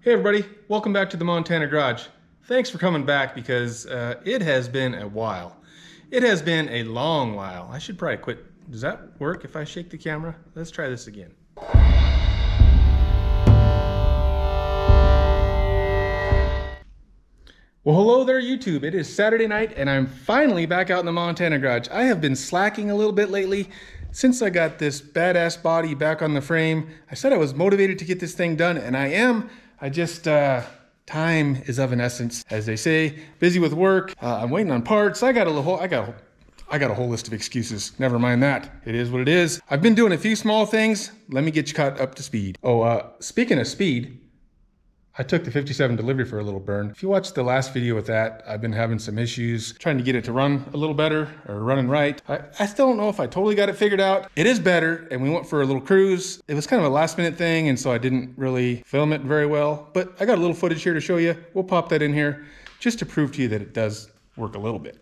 Hey everybody, welcome back to the Montana Garage. Thanks for coming back because it has been a while. It has been a long while. I should probably quit. Does that work if I shake the camera? Let's try this again. Well, hello there YouTube. It is Saturday night and I'm finally back out in the Montana Garage. I have been slacking a little bit lately since I got this badass body back on the frame. I said I was motivated to get this thing done and I am. I just, time is of an essence, as they say. Busy with work, I'm waiting on parts. I got a whole list of excuses. Never mind that. It is what it is. I've been doing a few small things. Let me get you caught up to speed. Oh, speaking of speed, I took the 57 delivery for a little burn. If you watched the last video with that, I've been having some issues trying to get it to run a little better or running right. I still don't know if I totally got it figured out. It is better, and we went for a little cruise. It was kind of a last minute thing, and so I didn't really film it very well, but I got a little footage here to show you. We'll pop that in here just to prove to you that it does work a little bit.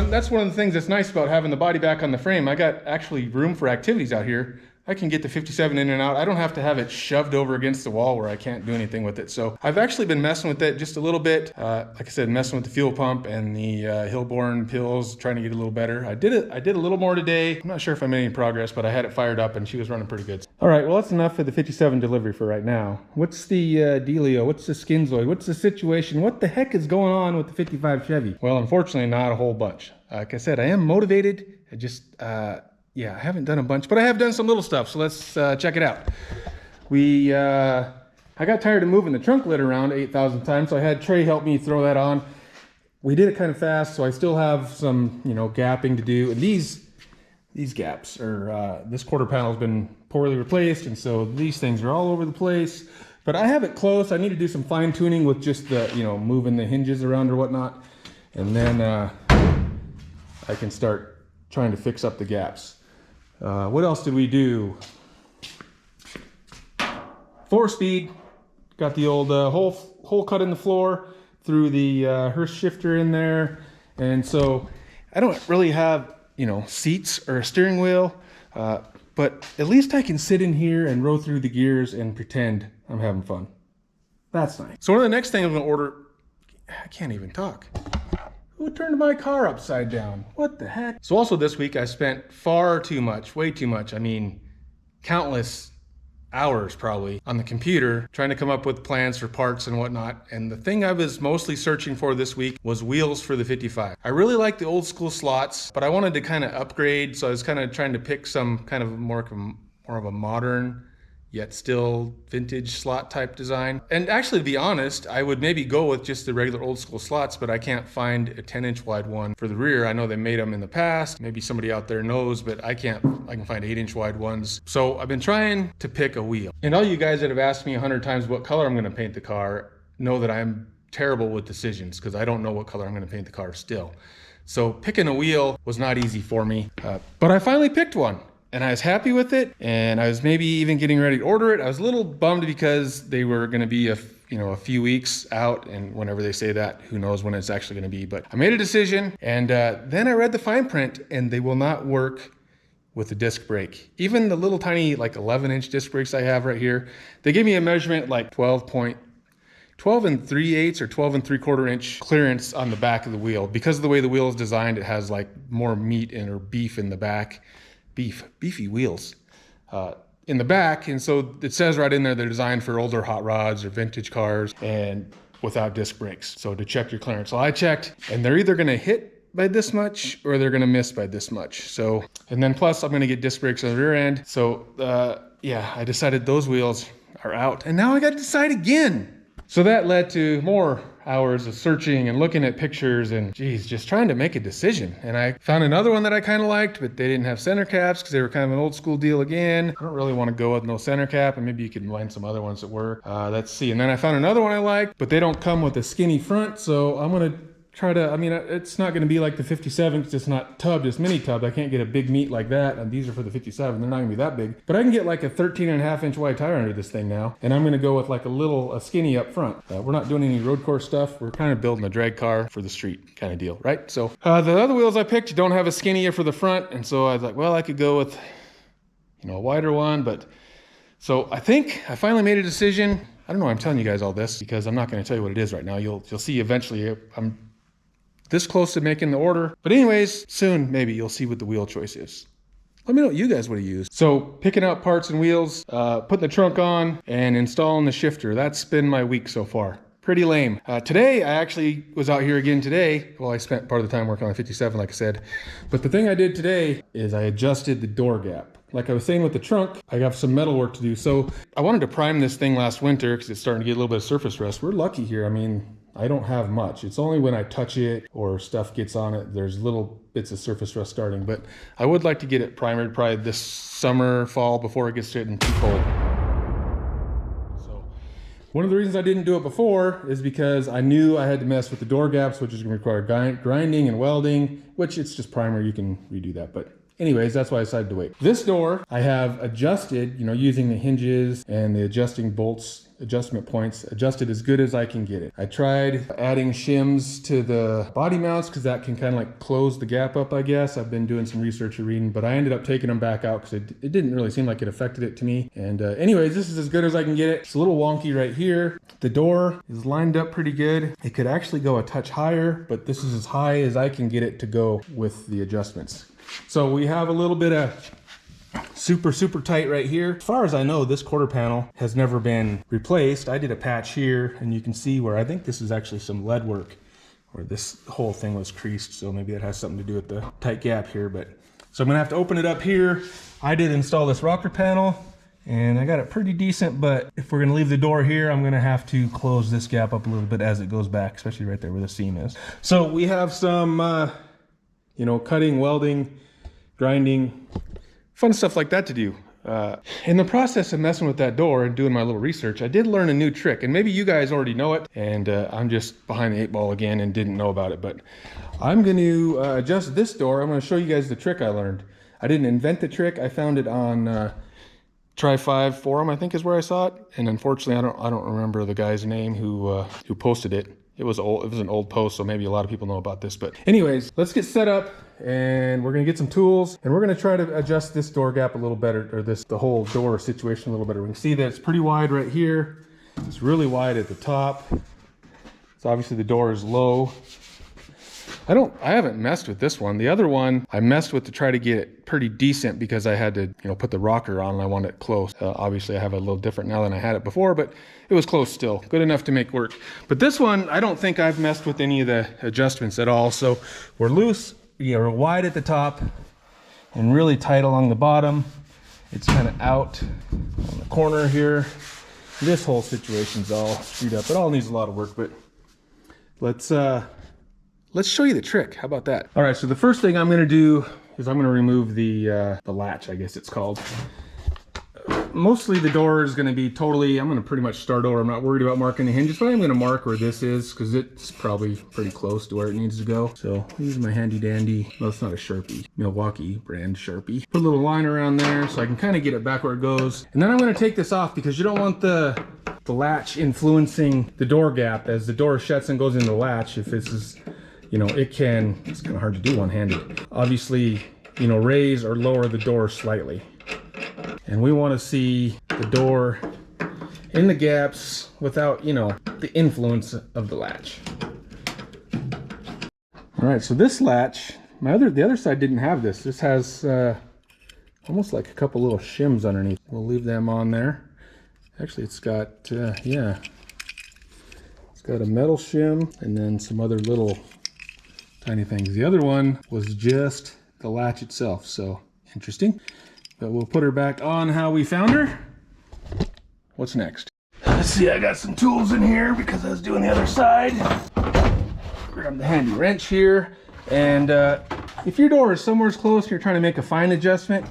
That's one of the things that's nice about having the body back on the frame. I got actually room for activities out here. I can get the 57 in and out. I don't have to have it shoved over against the wall where I can't do anything with it. So I've actually been messing with it just a little bit. Like I said, messing with the fuel pump and the Hillborn pills, trying to get a little better. I did a little more today. I'm not sure if I made any progress, but I had it fired up and she was running pretty good. All right, well, that's enough for the 57 delivery for right now. What's the dealio? What's the skinzoid? What's the situation? What the heck is going on with the 55 Chevy? Well, unfortunately, not a whole bunch. Like I said, I am motivated. I just, yeah, I haven't done a bunch, but I have done some little stuff, so let's check it out. I got tired of moving the trunk lid around 8,000 times, so I had Trey help me throw that on. We did it kind of fast, so I still have some, gapping to do. And these gaps are, this quarter panel has been poorly replaced, and so these things are all over the place. But I have it close. I need to do some fine tuning with just the, moving the hinges around or whatnot. And then I can start trying to fix up the gaps. What else did we do? 4-speed, got the old hole cut in the floor through the Hurst shifter in there. And so I don't really have, seats or a steering wheel, but at least I can sit in here and row through the gears and pretend I'm having fun. That's nice. So one of the next things I'm gonna order, I can't even talk. Who turned my car upside down? What the heck? So also this week I spent far too much, way too much. I mean, countless hours probably on the computer trying to come up with plans for parts and whatnot. And the thing I was mostly searching for this week was wheels for the 55. I really like the old school slots, but I wanted to kind of upgrade. So I was kind of trying to pick some kind of more of a modern yet still vintage slot type design. And actually, to be honest, I would maybe go with just the regular old school slots, but I can't find a 10-inch wide one for the rear. I know they made them in the past. Maybe somebody out there knows, but I can find 8-inch wide ones. So I've been trying to pick a wheel. And all you guys that have asked me 100 times what color I'm gonna paint the car know that I'm terrible with decisions because I don't know what color I'm gonna paint the car still. So picking a wheel was not easy for me, but I finally picked one. And I was happy with it, and I was maybe even getting ready to order it. I was a little bummed because they were going to be a few weeks out, and whenever they say that, who knows when it's actually going to be. But I made a decision, and then I read the fine print, and they will not work with the disc brake. Even the little tiny 11-inch disc brakes I have right here, they give me a measurement like 12 and 3/8 or 12 and 3/4 inch clearance on the back of the wheel. Because of the way the wheel is designed, it has like more meat or beef in the back. Beefy wheels in the back, and so it says right in there they're designed for older hot rods or vintage cars and without disc brakes. So to check your clearance, so I checked, and they're either going to hit by this much or they're going to miss by this much. So, and then plus I'm going to get disc brakes on the rear end. So yeah, I decided those wheels are out, and now I got to decide again. So that led to more hours of searching and looking at pictures and just trying to make a decision. And I found another one that I kind of liked, but they didn't have center caps because they were kind of an old school deal again. I don't really want to go with no center cap, and maybe you can find some other ones that work. Let's see. And then I found another one I liked, but they don't come with a skinny front. So I'm going to try to, it's not going to be like the 57 because it's not tubbed, it's mini tubbed. I can't get a big meat like that, and these are for the 57. They're not going to be that big, but I can get like a 13.5-inch wide tire under this thing now, and I'm going to go with like a skinny up front. We're not doing any road course stuff. We're kind of building a drag car for the street kind of deal, right? So the other wheels I picked don't have a skinnier for the front, and so I was like, well, I could go with a wider one, but so I think I finally made a decision. I don't know why I'm telling you guys all this because I'm not going to tell you what it is right now. You'll see eventually. I'm this close to making the order. But anyways, soon maybe you'll see what the wheel choice is. Let me know what you guys would have used. So picking out parts and wheels, putting the trunk on, and installing the shifter. That's been my week so far. Pretty lame. Today, I actually was out here again today. Well, I spent part of the time working on the 57, like I said. But the thing I did today is I adjusted the door gap. Like I was saying with the trunk, I have some metal work to do. So I wanted to prime this thing last winter because it's starting to get a little bit of surface rust. We're lucky here. I don't have much. It's only when I touch it or stuff gets on it, there's little bits of surface rust starting. But I would like to get it primered probably this summer, fall, before it gets getting too cold. So one of the reasons I didn't do it before is because I knew I had to mess with the door gaps, which is going to require grinding and welding, which it's just primer. You can redo that. But anyways, that's why I decided to wait. This door I have adjusted, using the hinges and the adjusting bolts, adjustment points, adjusted as good as I can get it. I tried adding shims to the body mounts because that can kind of like close the gap up, I guess. I've been doing some research and reading, but I ended up taking them back out because it didn't really seem like it affected it to me. And anyways, this is as good as I can get it. It's a little wonky right here. The door is lined up pretty good. It could actually go a touch higher, but this is as high as I can get it to go with the adjustments. So we have a little bit of super tight right here. As far as I know, this quarter panel has never been replaced. I did a patch here, and you can see where I think this is actually some lead work, where this whole thing was creased. So maybe that has something to do with the tight gap here. But so I'm gonna have to open it up here. I did install this rocker panel, and I got it pretty decent, but if we're gonna leave the door here, I'm gonna have to close this gap up a little bit as it goes back, especially right there where the seam is. So we have some, cutting, welding, grinding, fun stuff like that to do. In the process of messing with that door and doing my little research, I did learn a new trick, and maybe you guys already know it, and I'm just behind the 8 ball again and didn't know about it, but I'm going to adjust this door. I'm going to show you guys the trick I learned. I didn't invent the trick. I found it on Trifive forum, I think is where I saw it, and unfortunately I don't remember the guy's name who posted it. It was an old post, so maybe a lot of people know about this. But anyways, let's get set up, and we're gonna get some tools, and we're gonna try to adjust this door gap a little better, or the whole door situation a little better. We can see that it's pretty wide right here. It's really wide at the top. So obviously the door is low. I haven't messed with this one. The other one I messed with to try to get it pretty decent because I had to, put the rocker on and I wanted it close. Obviously I have it a little different now than I had it before, but it was close still. Good enough to make work. But this one, I don't think I've messed with any of the adjustments at all. So we're loose, we're wide at the top and really tight along the bottom. It's kind of out on the corner here. This whole situation's all screwed up. It all needs a lot of work, but let's show you the trick. How about that? All right, so the first thing I'm gonna do is I'm gonna remove the latch, I guess it's called. Mostly the door is gonna be totally, I'm gonna pretty much start over. I'm not worried about marking the hinges, but I'm gonna mark where this is because it's probably pretty close to where it needs to go. So use my handy dandy, no, it's not a Sharpie, Milwaukee brand Sharpie. Put a little line around there so I can kind of get it back where it goes. And then I'm gonna take this off because you don't want the latch influencing the door gap as the door shuts and goes into the latch. If this is, it's kind of hard to do one-handed. Obviously, raise or lower the door slightly. And we want to see the door in the gaps without, the influence of the latch. All right, so this latch, the other side didn't have this. This has almost like a couple little shims underneath. We'll leave them on there. Actually, it's got, it's got a metal shim and then some other little tiny things. The other one was just the latch itself, so interesting. But we'll put her back on how we found her. What's next? Let's see, I got some tools in here because I was doing the other side. Grab the handy wrench here. And if your door is somewhere close and you're trying to make a fine adjustment,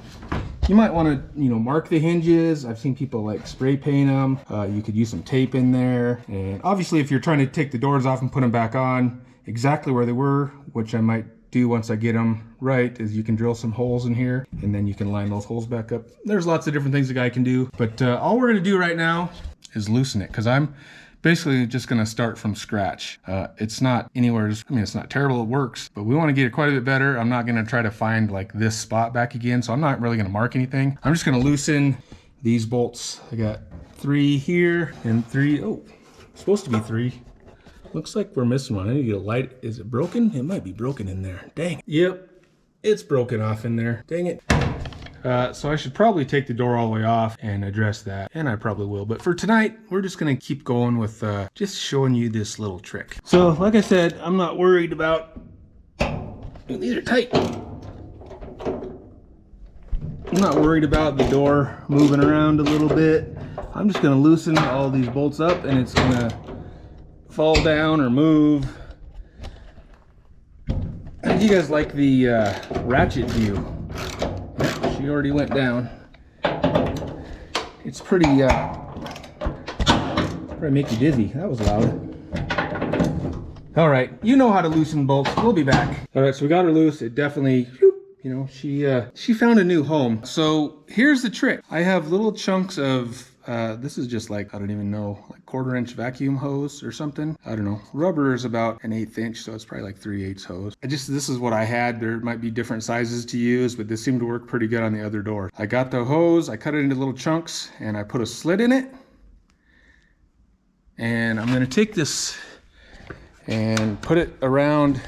you might want to, mark the hinges. I've seen people like spray paint them. You could use some tape in there. And obviously if you're trying to take the doors off and put them back on exactly where they were, which I might do once I get them right, is you can drill some holes in here and then you can line those holes back up. There's lots of different things a guy can do, but all we're gonna do right now is loosen it because I'm basically just gonna start from scratch. It's not anywhere, it's not terrible, it works, but we wanna get it quite a bit better. I'm not gonna try to find like this spot back again, so I'm not really gonna mark anything. I'm just gonna loosen these bolts. I got 3 here and 3, supposed to be 3. Looks like we're missing one. I need to get a light. Is it broken? It might be broken in there. Dang. Yep, it's broken off in there. Dang it. So I should probably take the door all the way off and address that, and I probably will. But for tonight, we're just gonna keep going with just showing you this little trick. So like I said, I'm not worried about, these are tight. I'm not worried about the door moving around a little bit. I'm just gonna loosen all these bolts up and it's gonna fall down or move. How do you guys like the ratchet view? Yeah, she already went down. It's pretty probably make you dizzy. That was loud. All right, you know how to loosen bolts. We'll be back. All right, so we got her loose. It definitely, she found a new home. So here's the trick. I have little chunks of this is just like, I don't even know, like 1/4 inch vacuum hose or something. I don't know. Rubber is about 1/8 inch, so it's probably like 3/8 hose. This is what I had. There might be different sizes to use, but this seemed to work pretty good on the other door. I got the hose, I cut it into little chunks, and I put a slit in it. And I'm gonna take this and put it around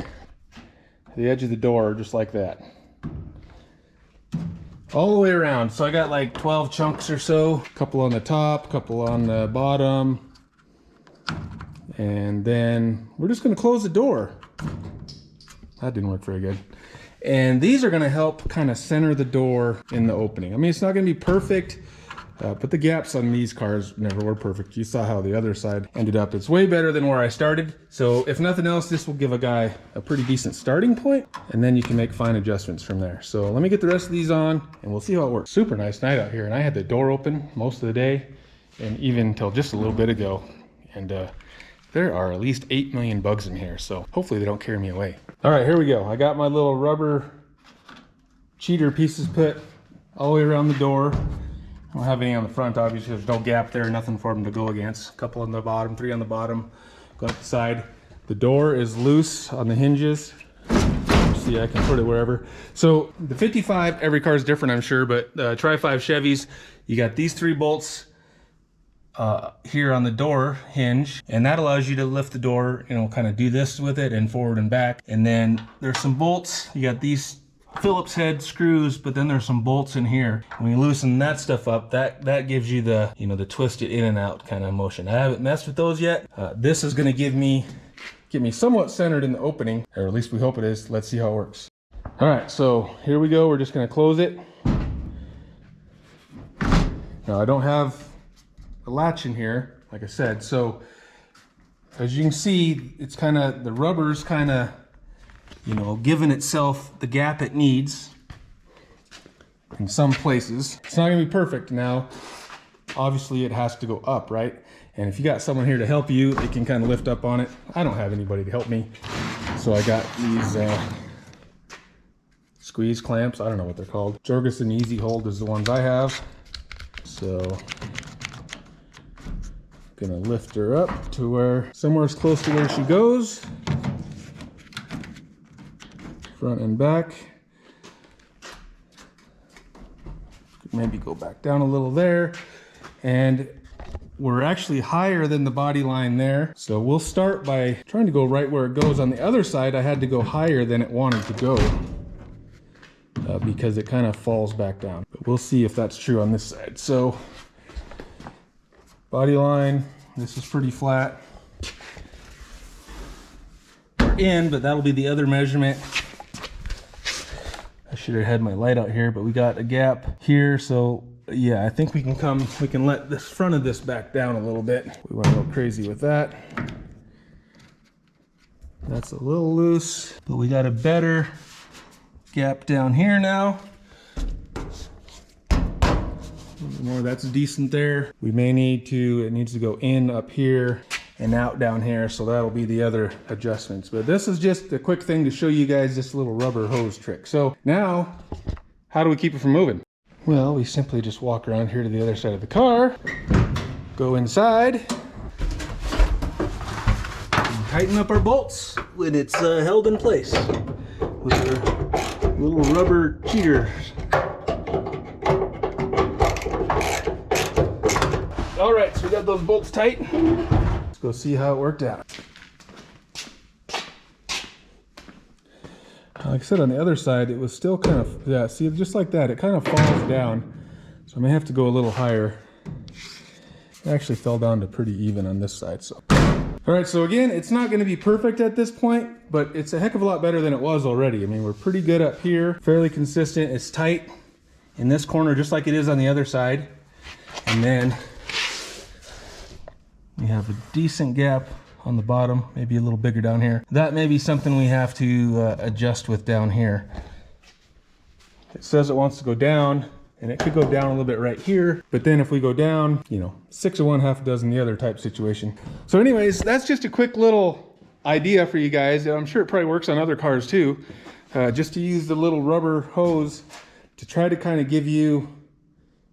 the edge of the door, just like that. All the way around. So I got like 12 chunks or so, a couple on the top, a couple on the bottom. And then we're just gonna close the door. That didn't work very good. And these are gonna help kind of center the door in the opening. I mean, it's not gonna be perfect, but the gaps on these cars never were perfect. You saw how the other side ended up. It's way better than where I started. So if nothing else, this will give a guy a pretty decent starting point, and then you can make fine adjustments from there. So let me get the rest of these on and we'll see how it works. Super nice night out here, and I had the door open most of the day and even till just a little bit ago. And there are at least 8 million bugs in here, so hopefully they don't carry me away. All right, here we go. I got my little rubber cheater pieces put all the way around the door. I don't have any on the front, obviously. There's no gap there, nothing for them to go against. A couple on the bottom, 3 on the bottom. Go up the side. The door is loose on the hinges. See, I can put it wherever. So the 55, every car is different, I'm sure, but Trifive Chevys, you got these 3 bolts here on the door hinge, and that allows you to lift the door, you know, kind of do this with it and forward and back. And then there's some bolts. You got these Phillips head screws, but then there's some bolts in here. When you loosen that stuff up, that gives you the, you know, the twisted in and out kind of motion. I haven't messed with those yet. This is going to get me somewhat centered in the opening, or at least we hope it is. Let's see how it works. All right, so here we go. We're just going to close it. Now I don't have a latch in here, like I said, so as you can see, it's kind of, the rubber's kind of, you know, giving itself the gap it needs in some places. It's not gonna be perfect. Now obviously it has to go up, right? And if you got someone here to help you, they can kind of lift up on it. I don't have anybody to help me, so I got these squeeze clamps. I don't know what they're called. Jorgensen Easy Hold is the ones I have. So gonna lift her up to where, somewhere as close to where she goes. Front and back. Maybe go back down a little there. And we're actually higher than the body line there. So we'll start by trying to go right where it goes. On the other side, I had to go higher than it wanted to go because it kind of falls back down. But we'll see if that's true on this side. So body line, this is pretty flat. We're in, but that'll be the other measurement. I should have had my light out here, but we got a gap here. So yeah, I think we can let this front of this back down a little bit. We want to go crazy with that. That's a little loose, but we got a better gap down here now. More, that's decent there. We may need to, it needs to go in up here and out down here, so that'll be the other adjustments. But this is just a quick thing to show you guys this little rubber hose trick. So now, how do we keep it from moving? Well, we simply just walk around here to the other side of the car, go inside, and tighten up our bolts when it's held in place with our little rubber cheaters. All right, so we got those bolts tight. Let's go see how it worked out. Like I said, on the other side, it was still kind of, yeah, see, just like that, it kind of falls down. So I may have to go a little higher. It actually fell down to pretty even on this side, so. All right, so again, it's not gonna be perfect at this point, but it's a heck of a lot better than it was already. I mean, we're pretty good up here, fairly consistent. It's tight in this corner, just like it is on the other side. And then we have a decent gap on the bottom, maybe a little bigger down here. That may be something we have to adjust with down here. It says it wants to go down, and it could go down a little bit right here, but then if we go down, you know, 6 of one, half a dozen the other type situation. So anyways, that's just a quick little idea for you guys. I'm sure it probably works on other cars too. Just to use the little rubber hose to try to kind of give you,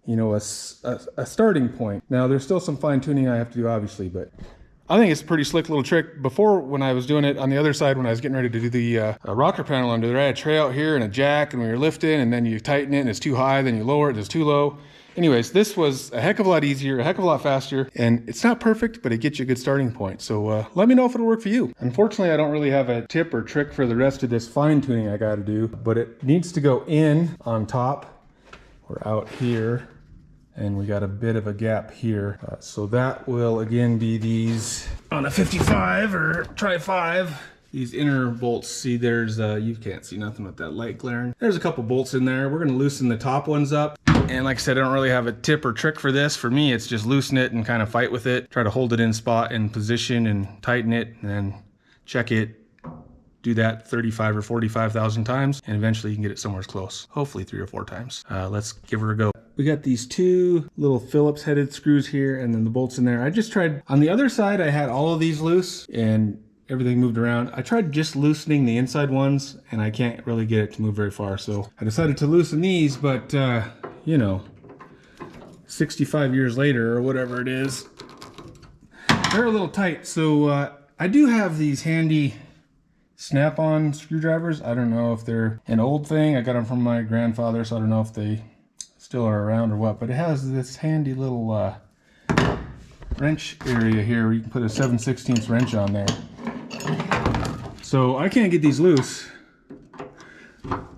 you know, a starting point. Now there's still some fine tuning I have to do, obviously, but I think it's a pretty slick little trick. Before, when I was doing it on the other side, when I was getting ready to do the rocker panel under there, I had a tray out here and a jack, and when you're lifting, and then you tighten it and it's too high, then you lower it, it's too low. Anyways, this was a heck of a lot easier, a heck of a lot faster, and it's not perfect, but it gets you a good starting point. So let me know if it'll work for you. Unfortunately, I don't really have a tip or trick for the rest of this fine tuning I gotta do, but it needs to go in on top or out here. And we got a bit of a gap here. So that will again be these on a 55 or Trifive. These inner bolts, see there's, you can't see nothing with that light glaring. There's a couple bolts in there. We're gonna loosen the top ones up. And like I said, I don't really have a tip or trick for this. For me, it's just loosen it and kind of fight with it. Try to hold it in spot and position and tighten it, and then check it. Do that 35 or 45,000 times, and eventually you can get it somewhere close. Hopefully 3 or 4 times. Let's give her a go. We got these 2 little Phillips headed screws here, and then the bolts in there. I just tried, on the other side, I had all of these loose and everything moved around. I tried just loosening the inside ones, and I can't really get it to move very far. So I decided to loosen these, but you know, 65 years later or whatever it is, they're a little tight. So I do have these handy snap-on screwdrivers. I don't know if they're an old thing. I got them from my grandfather, so I don't know if they still are around or what, but it has this handy little wrench area here where you can put a 7/16 wrench on there. So I can't get these loose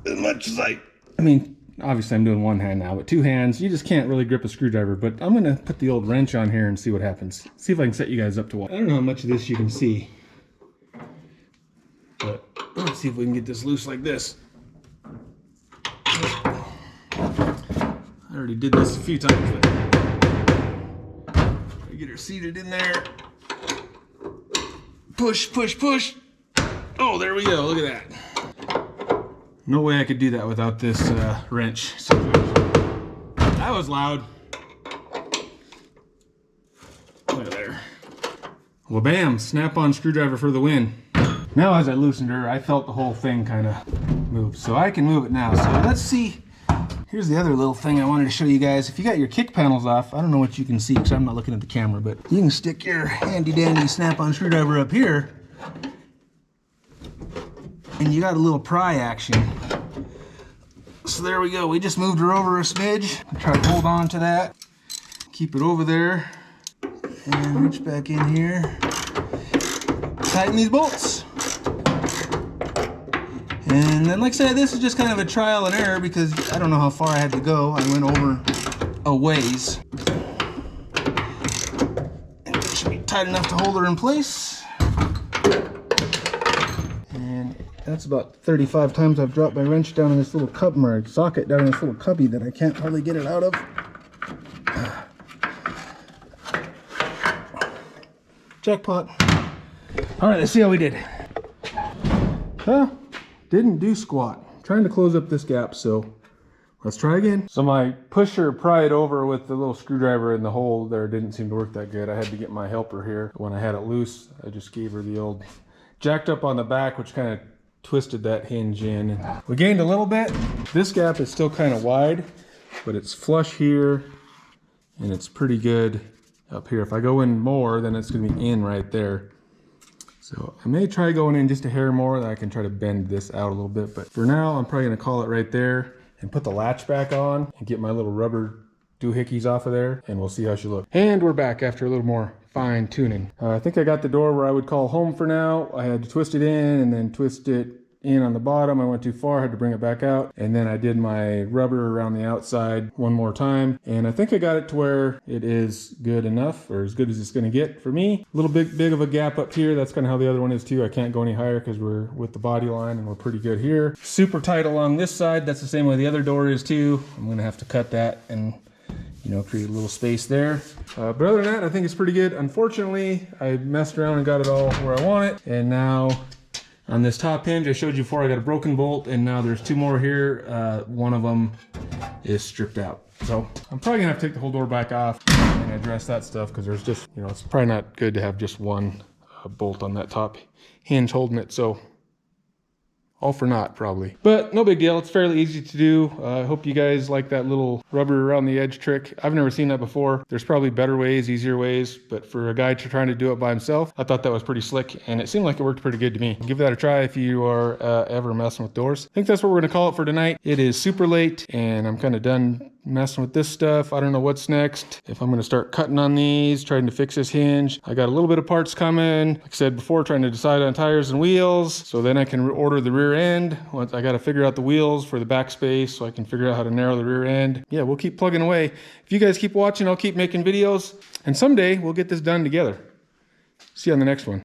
as much as I mean, obviously I'm doing one hand now, but two hands, you just can't really grip a screwdriver. But I'm gonna put the old wrench on here and see what happens. See if I can set you guys up to watch. I don't know how much of this you can see, but let's see if we can get this loose like this. I already did this a few times, but get her seated in there. Push, push, push. Oh, there we go. Look at that. No way I could do that without this wrench. That was loud. Look at there. Well, bam, snap-on screwdriver for the win. Now as I loosened her, I felt the whole thing kind of move. So I can move it now. So let's see. Here's the other little thing I wanted to show you guys. If you got your kick panels off, I don't know what you can see because I'm not looking at the camera, but you can stick your handy dandy snap-on screwdriver up here and you got a little pry action. So there we go. We just moved her over a smidge. Try to hold on to that. Keep it over there. And reach back in here. Tighten these bolts. And then, like I said, this is just kind of a trial and error because I don't know how far I had to go. I went over a ways. And it should be tight enough to hold her in place. And that's about 35 times I've dropped my wrench down in this little cup, or socket down in this little cubby that I can't hardly get it out of. Jackpot. All right, let's see how we did. Didn't do squat. I'm trying to close up this gap, so let's try again. So my pusher pried over with the little screwdriver in the hole there didn't seem to work that good. I had to get my helper here. When I had it loose, I just gave her the old jacked up on the back, which kind of twisted that hinge in. We gained a little bit. This gap is still kind of wide, but it's flush here and it's pretty good up here. If I go in more, then it's gonna be in right there. So I may try going in just a hair more, that I can try to bend this out a little bit. But for now, I'm probably gonna call it right there and put the latch back on and get my little rubber doohickeys off of there, and we'll see how she looks. And we're back after a little more fine tuning. I think I got the door where I would call home for now. I had to twist it in and then twist it in on the bottom. I went too far, had to bring it back out. And then I did my rubber around the outside one more time. And I think I got it to where it is good enough, or as good as it's gonna get for me. A little big of a gap up here. That's kind of how the other one is too. I can't go any higher because we're with the body line and we're pretty good here. Super tight along this side. That's the same way the other door is too. I'm gonna have to cut that and, you know, create a little space there. But other than that, I think it's pretty good. Unfortunately, I messed around and got it all where I want it. And now on this top hinge, I showed you before, I got a broken bolt, and now there's two more here. One of them is stripped out. So I'm probably gonna have to take the whole door back off and address that stuff, because there's just, you know, it's probably not good to have just one bolt on that top hinge holding it. So all for naught, probably. But no big deal. It's fairly easy to do. I hope you guys like that little rubber around the edge trick. I've never seen that before. There's probably better ways, easier ways, but for a guy trying to do it by himself, I thought that was pretty slick, and it seemed like it worked pretty good to me. Give that a try if you are ever messing with doors. I think that's what we're gonna call it for tonight. It is super late, and I'm kind of done messing with this stuff. I don't know what's next. If I'm gonna start cutting on these, trying to fix this hinge. I got a little bit of parts coming. Like I said before, trying to decide on tires and wheels, so then I can order the rear end. Once I gotta figure out the wheels for the back space, so I can figure out how to narrow the rear end. Yeah, we'll keep plugging away. If you guys keep watching, I'll keep making videos, and someday we'll get this done together. See you on the next one.